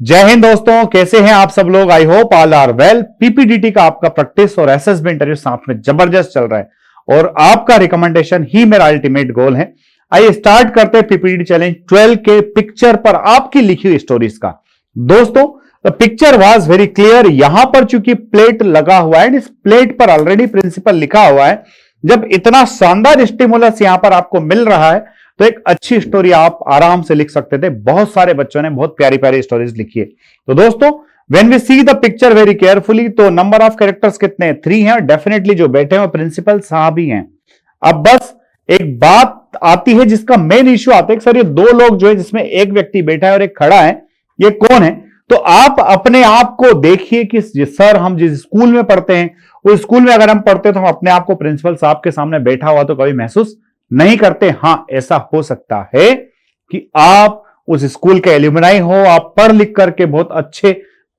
जय हिंद दोस्तों, कैसे हैं आप सब लोग। I hope all are well. PPDT का आपका प्रैक्टिस और एसएसबी इंटरव्यू साथ में जबरदस्त चल रहा है और आपका रिकमेंडेशन ही मेरा अल्टीमेट गोल है। आइए स्टार्ट करते हैं पीपीडीटी चैलेंज 12 के पिक्चर पर आपकी लिखी हुई स्टोरीज का। दोस्तों the picture was very clear. यहां पर चूंकि प्लेट लगा हुआ है, इस प्लेट पर ऑलरेडी प्रिंसिपल लिखा हुआ है। जब इतना शानदार स्टिमुलस यहां पर आपको मिल रहा है तो एक अच्छी स्टोरी आप आराम से लिख सकते थे। बहुत सारे बच्चों ने बहुत प्यारी प्यारी स्टोरीज लिखी है। तो दोस्तों when we see the picture very carefully, तो नंबर ऑफ कैरेक्टर्स कितने हैं? 3 हैं। डेफिनेटली जो बैठे हुए प्रिंसिपल साहब ही हैं। अब बस एक बात आती है जिसका मेन इश्यू आता है, सर ये 2 लोग जो है जिसमें एक व्यक्ति बैठा है और एक खड़ा है, ये कौन है? तो आप अपने आप को देखिए कि सर हम जिस स्कूल में पढ़ते हैं उस स्कूल में अगर हम पढ़ते हैं तो हम अपने आप को प्रिंसिपल साहब के सामने बैठा हुआ तो कभी महसूस नहीं करते। हां, ऐसा हो सकता है कि आप उस स्कूल के एल्यूमिनाई हो, आप पढ़ लिख करके बहुत अच्छे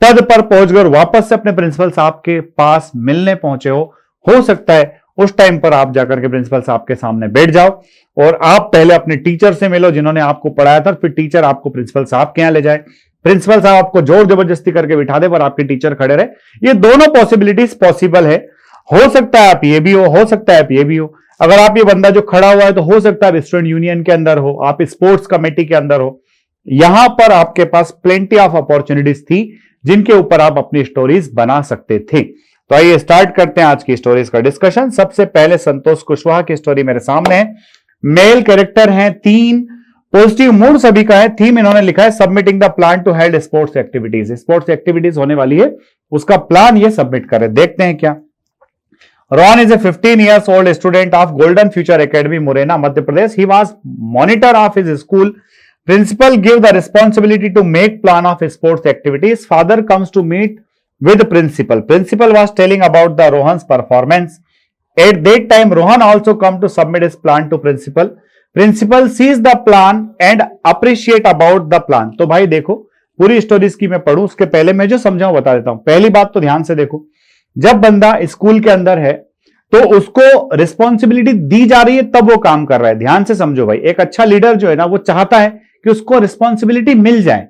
पद पर पहुंच गए और वापस से अपने प्रिंसिपल साहब के पास मिलने पहुंचे हो सकता है उस टाइम पर आप जाकर के प्रिंसिपल साहब के सामने बैठ जाओ और आप पहले अपने टीचर से मिलो जिन्होंने आपको पढ़ाया था, फिर टीचर आपको प्रिंसिपल साहब के यहां ले जाए, प्रिंसिपल साहब आपको जोर जबरदस्ती करके बिठा दे पर आपके टीचर खड़े रहे। ये दोनों पॉसिबिलिटीज पॉसिबल है। हो सकता है आप ये भी हो सकता है आप ये भी हो। अगर आप ये बंदा जो खड़ा हुआ है तो हो सकता है आप स्टूडेंट यूनियन के अंदर हो, आप स्पोर्ट्स कमेटी के अंदर हो। यहां पर आपके पास प्लेंटी ऑफ अपॉर्चुनिटीज थी जिनके ऊपर आप अपनी स्टोरीज बना सकते थे। तो आइए स्टार्ट करते हैं आज की स्टोरीज का डिस्कशन। सबसे पहले संतोष कुशवाहा की स्टोरी मेरे सामने है। मेल कैरेक्टर हैं 3, पॉजिटिव मूड सभी का है। थीम इन्होंने लिखा है submitting the plan to held sports activities. Sports activities होने वाली है, उसका प्लान ये सबमिट कर रहे। देखते हैं क्या। Ron is a 15 years old student of Golden Future Academy, Morena, Madhya Pradesh. He was monitor of his school. Principal gave the responsibility to make plan of sports activities. Father comes to meet with principal. Principal was telling about the Rohan's performance. At that time, Rohan also come to submit his plan to principal. Principal sees the plan and appreciate about the plan. तो भाई देखो पूरी stories की मैं पढ़ूं उसके पहले मैं जो समझाऊं बता देता हूं। पहली बात तो ध्यान से देखो, जब बंदा स्कूल के अंदर है तो उसको रिस्पॉन्सिबिलिटी दी जा रही है तब वो काम कर रहा है। ध्यान से समझो भाई, एक अच्छा लीडर जो है ना वो चाहता है कि उसको रिस्पॉन्सिबिलिटी मिल जाए।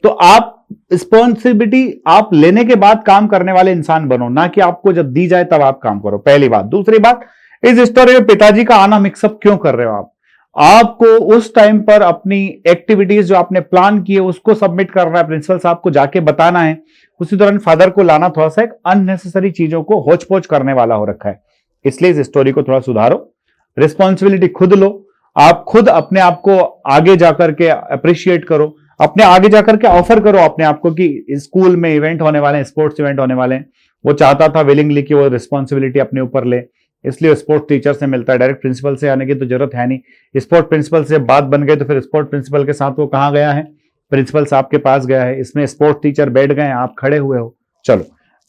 तो आप रिस्पॉन्सिबिलिटी आप लेने के बाद काम करने वाले इंसान बनो, ना कि आपको जब दी जाए तब आप काम करो। पहली बात। दूसरी बात, इस स्टोरी में पिताजी का आना मिक्सअप क्यों कर रहे हो आप? आपको उस टाइम पर अपनी एक्टिविटीज जो आपने प्लान की है उसको सबमिट करना है, प्रिंसिपल साहब को जाके बताना है। उसी दौरान फादर को लाना थोड़ा सा एक अननेसेसरी चीजों को होच पोच करने वाला हो रखा है। इसलिए इस स्टोरी को थोड़ा सुधारो, रिस्पॉन्सिबिलिटी खुद लो, आप खुद अपने आप को आगे जाकर के अप्रिशिएट करो, अपने आगे जाकर के ऑफर करो अपने आप को कि स्कूल में इवेंट होने वाले हैं, स्पोर्ट्स इवेंट होने वाले हैं। वो चाहता था विलिंगली कि वो रिस्पॉन्सिबिलिटी अपने ऊपर ले, इसलिए स्पोर्ट्स टीचर से मिलता है। डायरेक्ट प्रिंसिपल से आने की तो जरूरत है नहीं। स्पोर्ट प्रिंसिपल से बात बन गई तो फिर स्पोर्ट प्रिंसिपल के साथ वो कहां गया है? प्रिंसिपल साहब के पास गया है। इसमें स्पोर्ट्स टीचर बैठ गए, आप खड़े हुए हो। चलो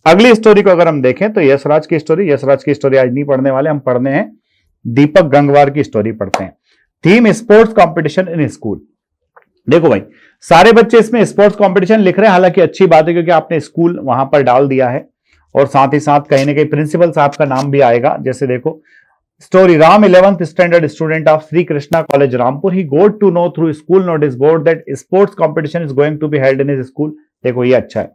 अगली स्टोरी को अगर हम देखें तो यशराज की स्टोरी। यशराज की स्टोरी आज नहीं पढ़ने वाले, हम पढ़ने हैं दीपक गंगवार की स्टोरी पढ़ते हैं। Theme sports competition in school. देखो भाई सारे बच्चे इसमें स्पोर्ट्स कंपटीशन लिख रहे हैं, हालांकि अच्छी बात है क्योंकि आपने स्कूल वहां पर डाल दिया है और साथ ही साथ कहीं ना कहीं प्रिंसिपल साहब का नाम भी आएगा। जैसे देखो story, Ram 11th standard student of Shri Krishna college Rampur, he got to know through school notice board that sports competition is going to be held in his school. देखो ये अच्छा है।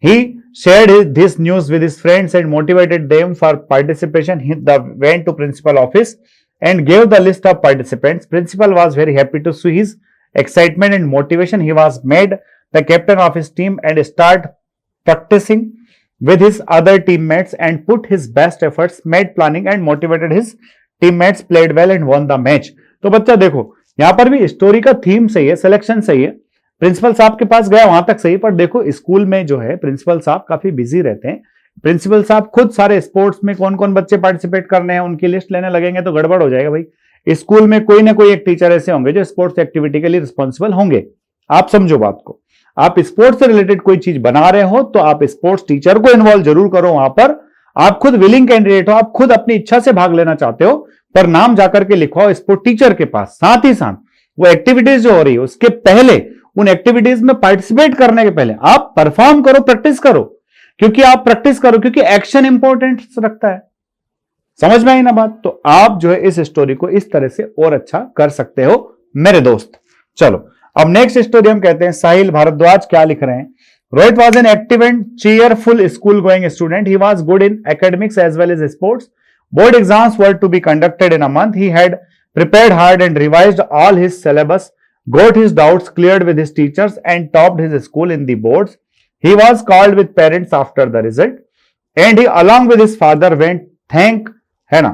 He shared this news with his friends and motivated them for participation. He went to principal office and gave the list of participants. Principal was very happy to see his excitement and motivation. He was made the captain of his team and start practicing with his other teammates and put his best efforts, made planning and motivated his teammates, played well and won the match. तो बच्चा देखो यहां पर भी story का theme सही है, selection सही है, प्रिंसिपल साहब के पास गया वहां तक सही। पर देखो स्कूल में जो है प्रिंसिपल साहब काफी बिजी रहते हैं। प्रिंसिपल साहब खुद सारे स्पोर्ट्स में कौन कौन बच्चे पार्टिसिपेट करने हैं उनकी लिस्ट लेने लगेंगे तो गड़बड़ हो जाएगा भाई। स्कूल में कोई ना कोई एक टीचर ऐसे होंगे जो स्पोर्ट्स एक्टिविटी के लिए रिस्पॉन्सिबल होंगे। आप समझो बात को, आप स्पोर्ट्स से रिलेटेड कोई चीज बना रहे हो तो आप स्पोर्ट्स टीचर को इन्वॉल्व जरूर करो वहां पर। आप खुद विलिंग कैंडिडेट हो, आप खुद अपनी इच्छा से भाग लेना चाहते हो, पर नाम जाकर के लिखवाओ स्पोर्ट टीचर के पास। साथ ही साथ वो एक्टिविटीज जो हो रही है उसके पहले, उन एक्टिविटीज में पार्टिसिपेट करने के पहले आप परफॉर्म करो, प्रैक्टिस करो, क्योंकि आप प्रैक्टिस करो क्योंकि एक्शन इंपॉर्टेंट रखता है। समझ में आई ना बात? तो आप जो है इस स्टोरी को इस तरह से और अच्छा कर सकते हो मेरे दोस्त। चलो अब नेक्स्ट स्टोरी हम कहते हैं साहिल भारद्वाज क्या लिख रहे हैं। Rohit was an active and cheerful school going student, he was good in academics as well as sports, board exams were to be conducted in a month, he had prepared hard and revised all his syllabus, got his doubts cleared with his teachers and topped his school in the boards. He was called with parents after the result and he along with his father went thank है ना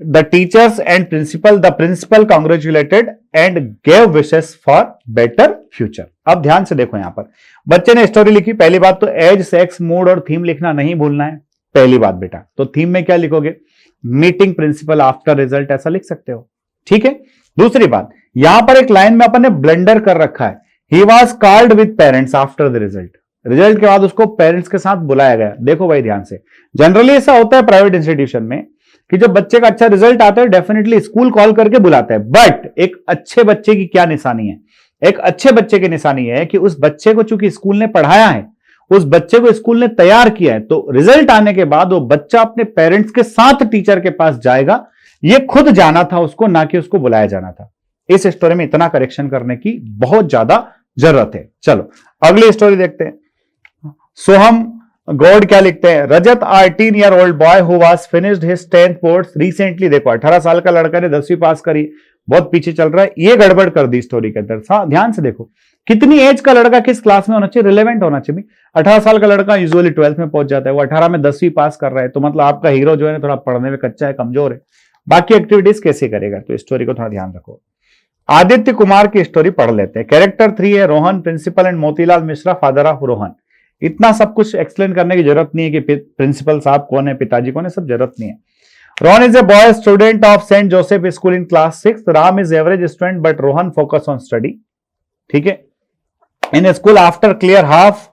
the teachers and principal. The principal congratulated and gave wishes for better future. अब ध्यान से देखो यहां पर बच्चे ने स्टोरी लिखी। पहली बात तो एज, सेक्स, मूड और थीम लिखना नहीं भूलना है, पहली बात बेटा। तो थीम में क्या लिखोगे, मीटिंग प्रिंसिपल आफ्टर रिजल्ट, ऐसा लिख सकते हो, ठीक है। दूसरी बात, यहां पर एक लाइन में अपन ने ब्लेंडर कर रखा है, he was called with parents after the result, result के बाद उसको पेरेंट्स के साथ बुलाया गया। देखो भाई ध्यान से, जनरली ऐसा होता है प्राइवेट इंस्टीट्यूशन में कि जब बच्चे का अच्छा रिजल्ट आता है डेफिनेटली स्कूल कॉल करके बुलाता है, बट एक अच्छे बच्चे की क्या निशानी है, एक अच्छे बच्चे की निशानी है कि उस बच्चे को चूंकि स्कूल ने पढ़ाया है, उस बच्चे को स्कूल ने तैयार किया है, तो रिजल्ट आने के बाद वो बच्चा अपने पेरेंट्स के साथ टीचर के पास जाएगा। ये खुद जाना था उसको, ना कि उसको बुलाया जाना था। इस स्टोरी में इतना करेक्शन करने की बहुत ज्यादा जरूरत है। चलो अगली स्टोरी देखते हैं। सोहम गॉड क्या लिखते हैं, रजत 18 year old boy who was finished his 10th boards recently. देखो 18 साल का लड़का ने 10वीं पास करी, बहुत पीछे चल रहा है, ये गड़बड़ कर दी स्टोरी के अंदर। हाँ ध्यान से देखो, कितनी एज का लड़का किस क्लास में होना चाहिए, रिलेवेंट होना चाहिए। 18 साल का लड़का यूजुअली 12th में पहुंच जाता है, वो 18 में 10वीं पास कर रहा है, तो मतलब आपका हीरो जो है ना थोड़ा पढ़ने में कच्चा है, कमजोर है, बाकी एक्टिविटीज कैसे करेगा, तो स्टोरी को थोड़ा ध्यान रखो। आदित्य कुमार की स्टोरी पढ़ लेते हैं। कैरेक्टर 3 है Rohan, principal and Motilal Mishra father of Rohan. इतना सब कुछ एक्सप्लेन करने की जरूरत नहीं है कि प्रिंसिपल साहब कौन है, पिताजी कौन है, सब जरूरत नहीं है। Rohan is a boy student of saint Joseph school in class 6। Ram is average student but Rohan focus on study, ठीक है। In school after clear half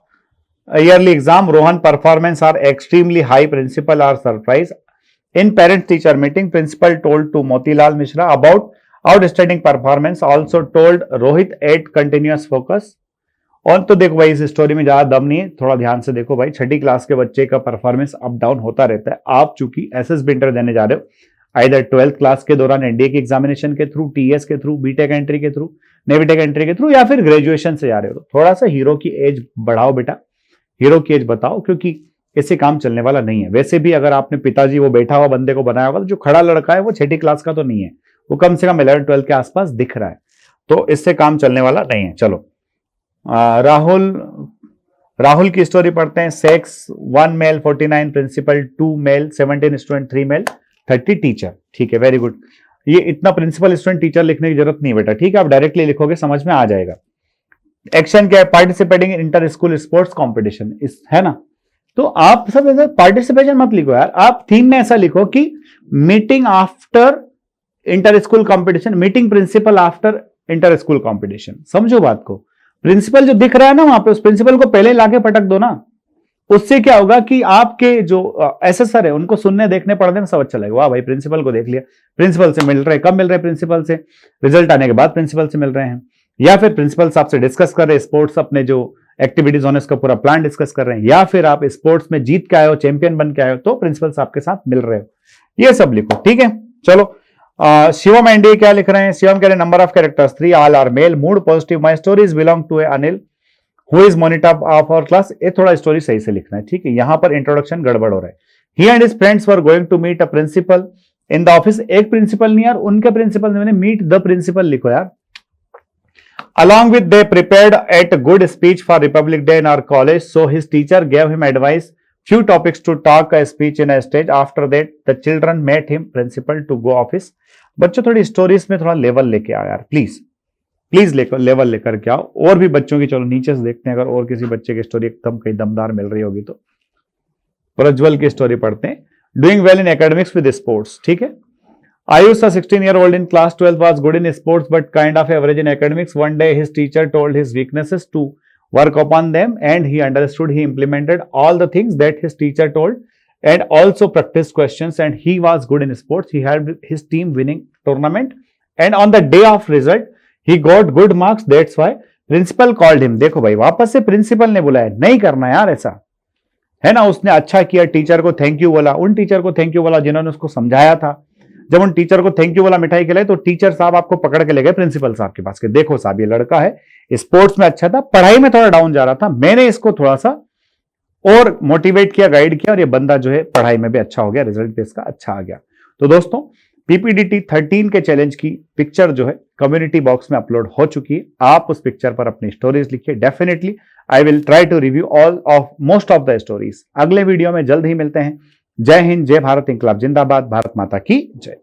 yearly exam, Rohan performance are extremely high. Principal are surprised. In parent teacher meeting, principal told to Motilal Mishra about outstanding performance. Also told Rohit 8 continuous focus. और तो देखो भाई इस story में ज्यादा दम नहीं है, थोड़ा ध्यान से देखो भाई। छठी क्लास के बच्चे का परफॉर्मेंस अप डाउन होता रहता है। आप चूंकि एसएसबी इंटर देने जा रहे हो, आइदर 12th क्लास के दौरान एनडीए की एग्जामिनेशन के थ्रू, टीएस के थ्रू, बीटेक एंट्री के थ्रू, नेवीटेक एंट्री के थ्रू, या फिर ग्रेजुएशन से जा रहे हो, थोड़ा सा हीरो की एज बढ़ाओ बेटा, हीरो की एज बताओ, क्योंकि इससे काम चलने वाला नहीं है। वैसे भी अगर आपने पिताजी वो बैठा हुआ बंदे को बनाया होगा, तो जो खड़ा लड़का है वो छठी क्लास का तो नहीं है, वो कम से कम 11-12 के आसपास दिख रहा है, तो इससे काम चलने वाला नहीं है। चलो राहुल की स्टोरी पढ़ते हैं। Sex 1 male 49, principal 2 male, 17 student 3 male 30 teacher, ठीक है, वेरी गुड। ये इतना प्रिंसिपल स्टूडेंट टीचर लिखने की जरूरत नहीं बेटा, ठीक है, आप डायरेक्टली लिखोगे समझ में आ जाएगा। एक्शन क्या है, participating in inter school sports competition, है ना। तो आप सब पार्टिसिपेशन मत लिखो यार, आप थीम में ऐसा लिखो कि meeting after inter school competition, meeting principal after inter school competition. समझो बात को, प्रिंसिपल जो दिख रहा है ना वहां पे, उस प्रिंसिपल को पहले लाके पटक दो ना। उससे क्या होगा कि आपके जो एसेसर है उनको सुनने देखने पढ़ने में सब अच्छा लगेगा। वाह भाई प्रिंसिपल को देख लिया, प्रिंसिपल से मिल रहे, कब मिल रहे प्रिंसिपल से, रिजल्ट आने के बाद प्रिंसिपल से मिल रहे हैं, या फिर प्रिंसिपल साहब से डिस्कस कर रहे हैं स्पोर्ट्स, अपने जो एक्टिविटीज होने उसका पूरा प्लान डिस्कस कर रहे हैं, या फिर आप स्पोर्ट्स में जीत के आए हो, चैंपियन बन के आए हो, तो प्रिंसिपल साहब के साथ मिल रहे हो, ये सब लिखो, ठीक है। चलो शिवम एंडी क्या लिख रहे हैं। शिवम कह रहे number of characters 3, all are male, mood positive, my stories belong to a Anil who is monitor of our class. ये थोड़ा स्टोरी सही से लिखना है, ठीक है, यहां पर इंट्रोडक्शन गड़बड़ हो रहा है। He and his friends were going to meet a principal in the office. एक प्रिंसिपल नहीं यार, उनके प्रिंसिपल ने मीट द प्रिंसिपल लिखो यार। Along with they prepared at good speech for Republic Day in our college, so his teacher gave him advice, few topics to talk a speech in a stage. After that, the children met him, principal to go office. बच्चों थोड़ी stories में थोड़ा level लेके आओ यार, please please level लेकर के आओ। और भी बच्चों की, चलो नीचे से देखते हैं, अगर और किसी बच्चे की स्टोरी एकदम कहीं दमदार मिल रही होगी तो। प्रज्वल की स्टोरी पढ़ते हैं। Doing well in academics with sports, ठीक है। Ayush, 16-year-old in class 12, was good in sports but kind of average in academics. One day, his teacher told his weaknesses to work upon them, and he understood. He implemented all the things that his teacher told, and also practiced questions. And he was good in sports. He had his team winning tournament, and on the day of result, he got good marks. That's why principal called him. देखो भाई, वापस से principal ने बुलाया, नहीं करना यार ऐसा, है ना। उसने अच्छा किया, टीचर को थैंक यू बोला, उन टीचर को थैंक यू बोला जिन्होंने उसको समझाया था, जब उन टीचर को थैंक यू वाला मिठाई खिलाई तो टीचर साहब आपको पकड़ के ले गए प्रिंसिपल साहब के पास के, देखो साहब ये लड़का है स्पोर्ट्स में अच्छा था, पढ़ाई में थोड़ा डाउन जा रहा था, मैंने इसको थोड़ा सा और मोटिवेट किया, गाइड किया और ये बंदा जो है पढ़ाई में भी अच्छा हो गया, रिजल्ट भी इसका अच्छा आ गया। तो दोस्तों पीपीडीटी 13 के चैलेंज की पिक्चर जो है कम्युनिटी बॉक्स में अपलोड हो चुकी है, आप उस पिक्चर पर अपनी स्टोरीज लिखिए। Definitely I will try to review all of most of the stories. अगले वीडियो में जल्द ही मिलते हैं। जय हिंद, जय भारत, इंकलाब जिंदाबाद, भारत माता की जय।